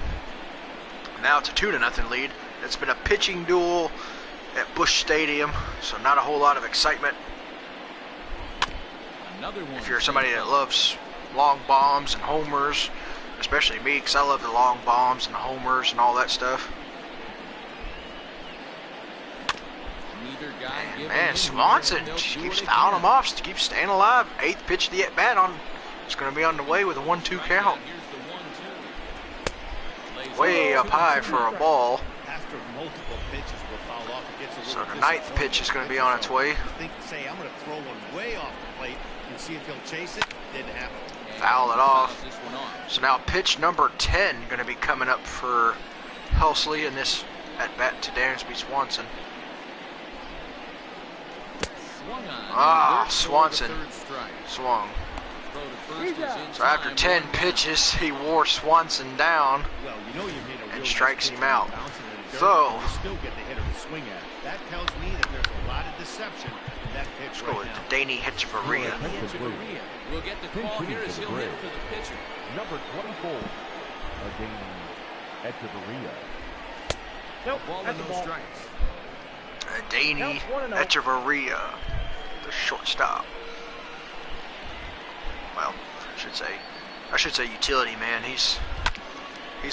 Now it's a 2-0 lead. It's been a pitching duel at Busch Stadium, so not a whole lot of excitement. Another one. If you're somebody that loves long bombs and homers, especially me, because I love the long bombs and homers and all that stuff. And man, Swanson keeps fouling him off, keeps staying alive. 8th pitch of the at-bat on. It's going to be on the way with a 1-2 count. way up high for a ball. After multiple pitches will foul off, it gets a So little the ninth pitch is going to be on its way. Say, I'm going to throw one way off the plate and see if he'll chase it. Didn't happen. Foul it off. So now pitch number 10 going to be coming up for Helsley in this at bat to Dansby Swanson. Swanson swung. So after 10 pitches, he wore Swanson down and strikes him out. So still get the hitter to swing at. That tells me that there's a lot of deception in that pitch let's go with Danny Hechavarria. We'll get the call here as he'll hit for the pitcher. Number 24, Danny Hechavarria. Nope, that's a ball. Danny Hechavarria, the shortstop. Well, I should say utility man. He's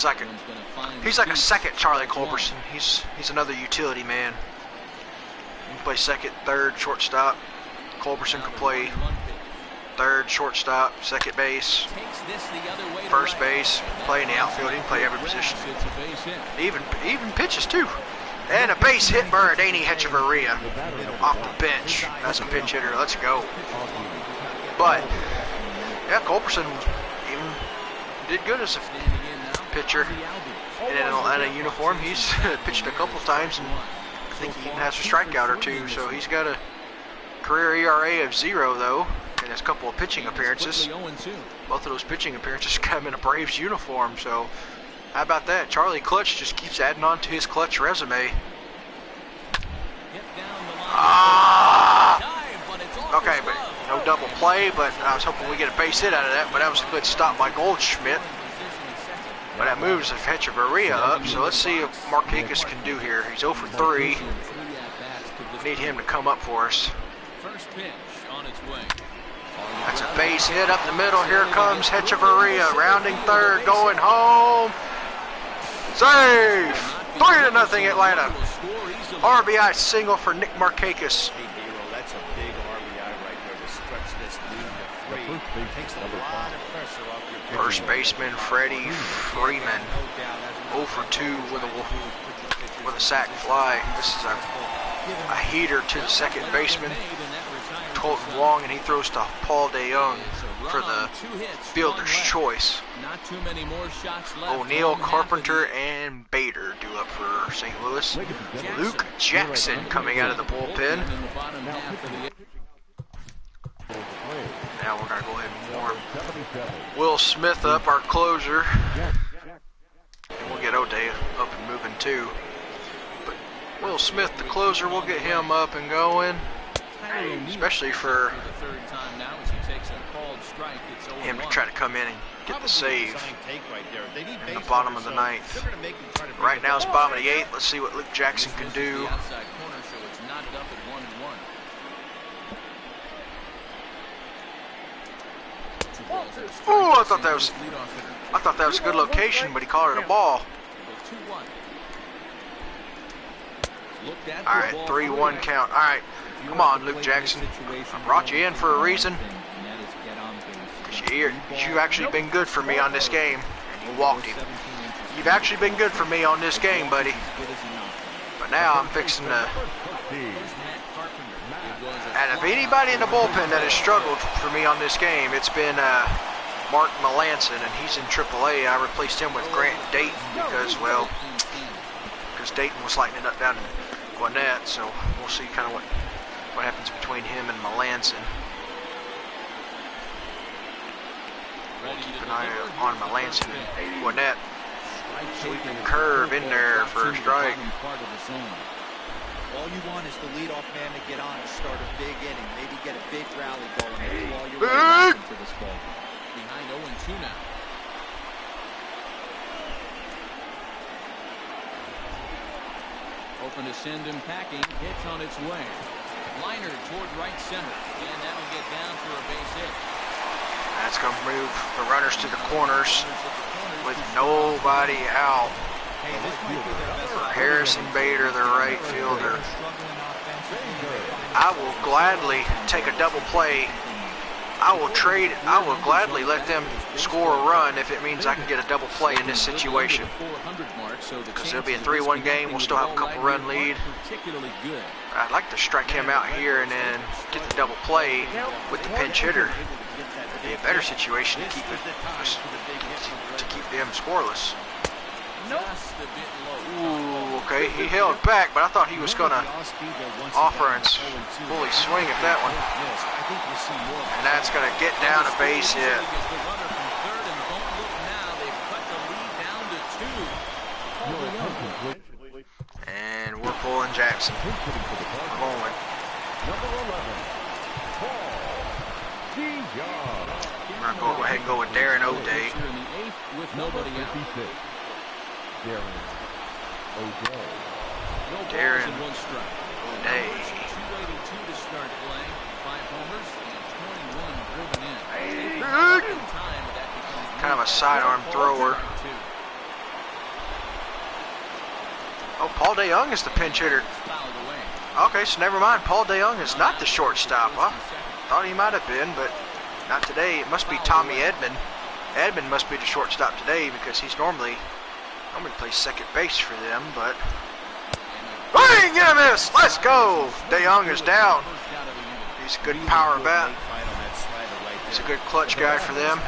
like a second Charlie Culberson. He's another utility man. He can play second, third, shortstop. Culberson can play third, shortstop, second base, first base, play in the outfield. He can play every position. Even pitches too. And a base hit by Danny Hechavarria off the bench. That's a pinch hitter. Let's go. But yeah, Culberson even did good as a pitcher in a uniform. He's pitched a couple times, and I think he even has a strikeout or two. So he's got a career ERA of 0 though, and has a couple of pitching appearances. Both of those pitching appearances come in a Braves uniform. So how about that? Charlie Clutch just keeps adding on to his Clutch resume. Okay, but no double play, but I was hoping we get a base hit out of that, but that was a good stop by Goldschmidt. But that moves Hechavarria up, so let's see what Markakis can do here. He's 0 for 3. Need him to come up for us. First pitch on its way. That's a base hit up the middle. Here comes Hechavarria, rounding third, going home. Save! 3-0 Atlanta. RBI single for Nick Markakis. That's a big RBI right there to stretch this lead to 3. Takes a lot of pressure off your First baseman Freddie Freeman, 0 for 2 with a sac fly. This is a heater to the second baseman, Colton Wong, and he throws to Paul DeYoung for the fielder's choice. O'Neill, Carpenter, and Bader do up for St. Louis. Luke Jackson coming out of the bullpen. Now we're going to go ahead and warm Will Smith up, our closer. And we'll get O'Day up and moving too. But Will Smith, the closer, we'll get him up and going. Especially for him to try to come in and get the save in the bottom of the ninth. Right now it's bottom of the 8th. Let's see what Luke Jackson can do. Oh, I thought that was a good location, but he called it a ball. All right, 3-1 count. All right, come on, Luke Jackson. I brought you in for a reason. You actually been good for me on this game, and you walked him. You've actually been good for me on this game, buddy. But now I'm fixing to. And if anybody in the bullpen that has struggled for me on this game, it's been Mark Melanson, and he's in AAA. I replaced him with Grant Dayton because Dayton was lighting it up down in Gwinnett, so we'll see kind of what happens between him and Melanson. We'll keep an eye on Melanson and Gwinnett. Sweeping curve in there for a strike. All you want is the leadoff man to get on and start a big inning. Maybe get a big rally going. Maybe while you're back into this ball. Behind 0-2 now. Open to send him packing. Pitch on its way. Liner toward right center. And that'll get down for a base hit. That's going to move the runners to the corners with nobody out. For Harrison Bader, the right fielder. I will gladly take a double play. I will gladly let them score a run if it means I can get a double play in this situation. Because it'll be a 3-1 game. We'll still have a couple run lead. I'd like to strike him out here and then get the double play with the pinch hitter. It'd be a better situation to keep them scoreless. Ooh, okay, he held back, but I thought he was going to offer and fully swing at that one. And that's going to get down a base hit. And we're pulling Jackson. We're going. We're going to go ahead and go with Darren O'Day. Darren O'Day. Kind of a sidearm thrower. Oh, Paul DeYoung is the pinch hitter. Okay, so never mind. Paul DeYoung is not the shortstop. I thought he might have been, but not today. It must be Tommy Edman. Edman must be the shortstop today because he's normally plays second base for them, but swing and a miss. Let's go. DeYoung is down. He's a good power bat. He's a good clutch guy for them.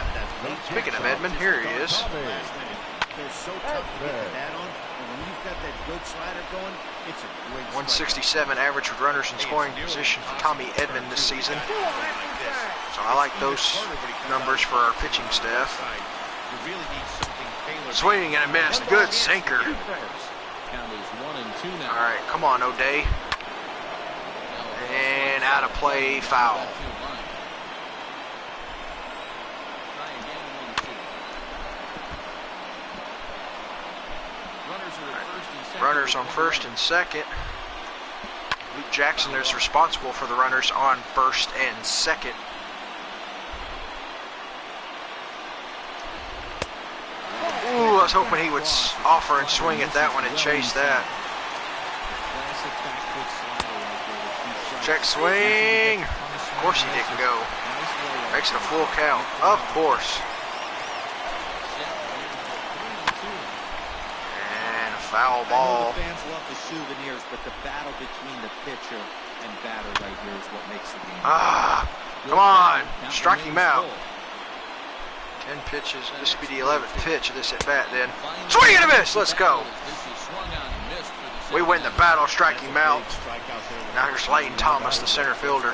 Speaking of Edman, here he is. 167 average with runners in scoring position for Tommy Edman this season. So I like those numbers for our pitching staff. Swing and a miss. Good sinker. All right, come on, O'Day. And out of play, foul. Runners on first and second. Luke Jackson is responsible for the runners on first and second. Ooh, I was hoping he would offer and swing at that one and chase that. Check swing. Of course he didn't go. Makes it a full count. Of course. And a foul ball. Fans love the souvenirs, but the battle between the pitcher and batter right here is what makes the game. Come on. Strike him out. 10 pitches. This would be the 11th pitch of this at bat then. Swing and a miss. Let's go. We win the battle, strike him out. Now here's Leighton Thomas, the center fielder.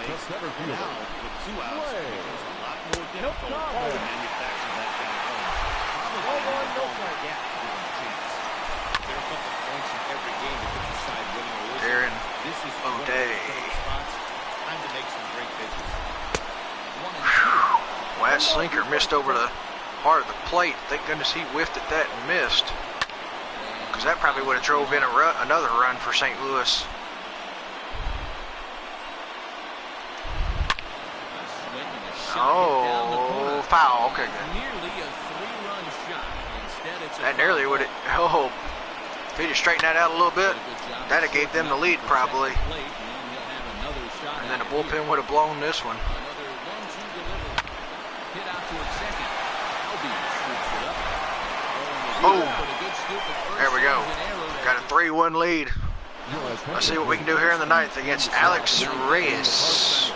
Darren O'Day. Well, that slinker missed over the heart of the plate. Thank goodness he whiffed at that and missed. Because that probably would have drove in another run for St. Louis. Oh, foul. Okay, good. That nearly would have. Oh, if he'd have straightened that out a little bit, that'd have gave them the lead probably. And then the bullpen would have blown this one. Boom. There we go. Got a 3-1 lead. Let's see what we can do here in the ninth against Alex Reyes.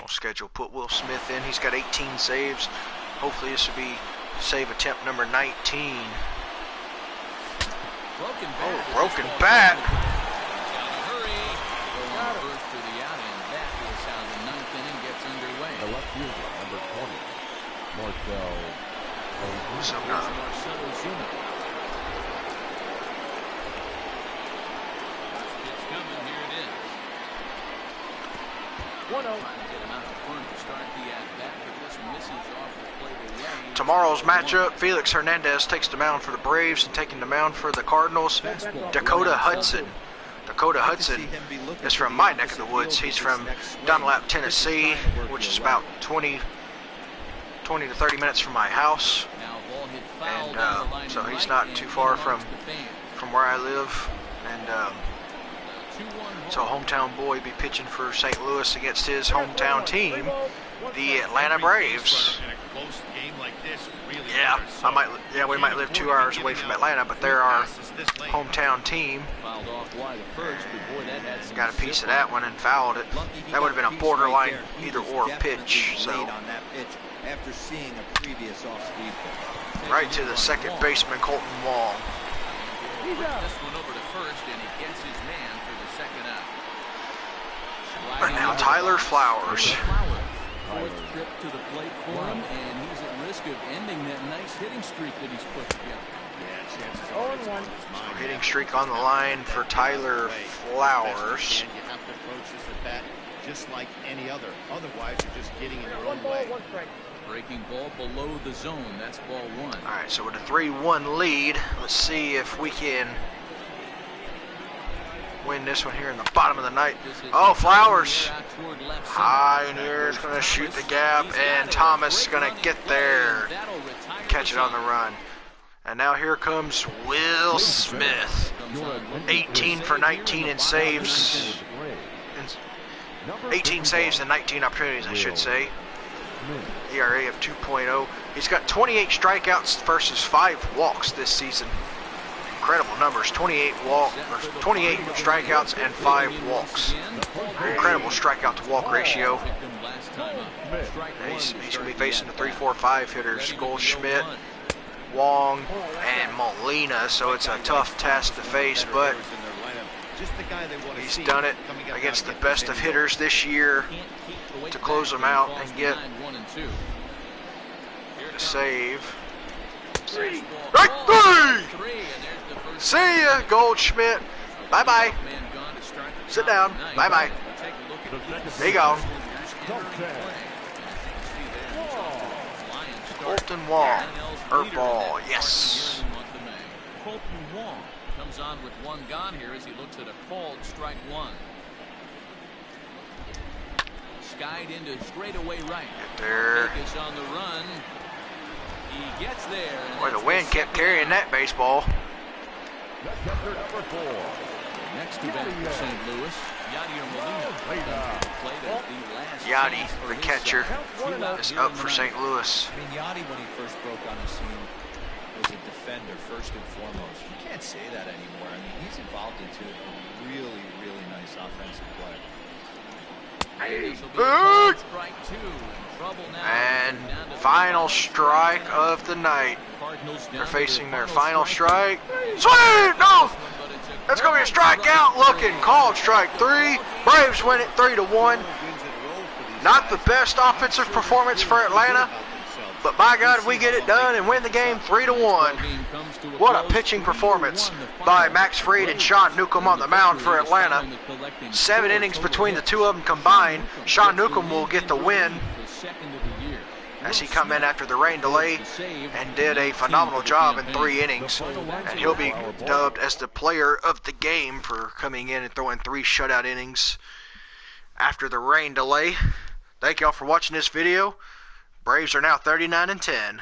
Schedule put Will Smith in. He's got 18 saves. Hopefully this will be save attempt number 19. Oh, broken bat. The left fielder, number 20, Marcel. Tomorrow's matchup, Felix Hernandez takes the mound for the Braves, and taking the mound for the Cardinals, Dakota Hudson. Dakota Hudson is from my neck of the woods. He's from Dunlap, Tennessee, which is about 20 20 to 30 minutes from my house, and so he's not too far from where I live. And so hometown boy be pitching for St. Louis against his hometown team, the Atlanta Braves. Yeah, we might live 2 hours away from Atlanta, but they're our hometown team. Got a piece of that one and fouled it. That would have been a borderline either-or pitch. So right to the second baseman, Colton Wong. This one over to first, and he gets his man for the second out. Right now, Tyler Flowers. Fourth trip to the plate for him, and he's at risk of ending that nice hitting streak that he's put together. So hitting streak on the line for Tyler Flowers. You have to approach this at bat just like any other. Otherwise, you're just getting in your own way. Breaking ball below the zone. That's ball one. All right, so with a 3-1 lead, let's see if we can win this one here in the bottom of the ninth. Oh, Flowers. High in here is going to shoot the gap, and Thomas is going to get there. Catch it on the run. And now here comes Will Smith. 18 for 19 in saves. 18 saves and 19 opportunities, I should say. ERA of 2.0. He's got 28 strikeouts versus 5 walks this season. Incredible numbers. 28 strikeouts and 5 walks. Incredible strikeout to walk ratio. And he's going to be facing the 3-4-5 hitters, Goldschmidt, Wong, and Molina, so it's a tough task to face, but he's done it against the best of hitters this year to close them out and get a save. Right, three! See ya, Goldschmidt. Bye-bye. Sit down. Bye-bye. There you go. Colton Wong. Ball, yes. Colton Wong comes on with one gone here as he looks at a called strike one. Skied into straightaway right. Get there. Is on the run. He gets there. Boy, the wind kept carrying that baseball. Next to bat for St. Louis, Yadier Molina. Yadi, the catcher, is up for St. Louis. I mean, Yadi, when he first broke on the scene, was a defender first and foremost. You can't say that anymore. I mean, he's evolved into a really, really nice offensive play. And final strike of the night. They're facing their final strike. Sweet! No! That's going to be a strikeout looking. Called strike 3. Braves win it 3-1. Not the best offensive performance for Atlanta, but by God, we get it done and win the game 3-1. What a pitching performance by Max Fried and Sean Newcomb on the mound for Atlanta. 7 innings between the two of them combined. Sean Newcomb will get the win as he come in after the rain delay and did a phenomenal job in 3 innings. And he'll be dubbed as the player of the game for coming in and throwing 3 shutout innings after the rain delay. Thank y'all for watching this video. Braves are now 39-10.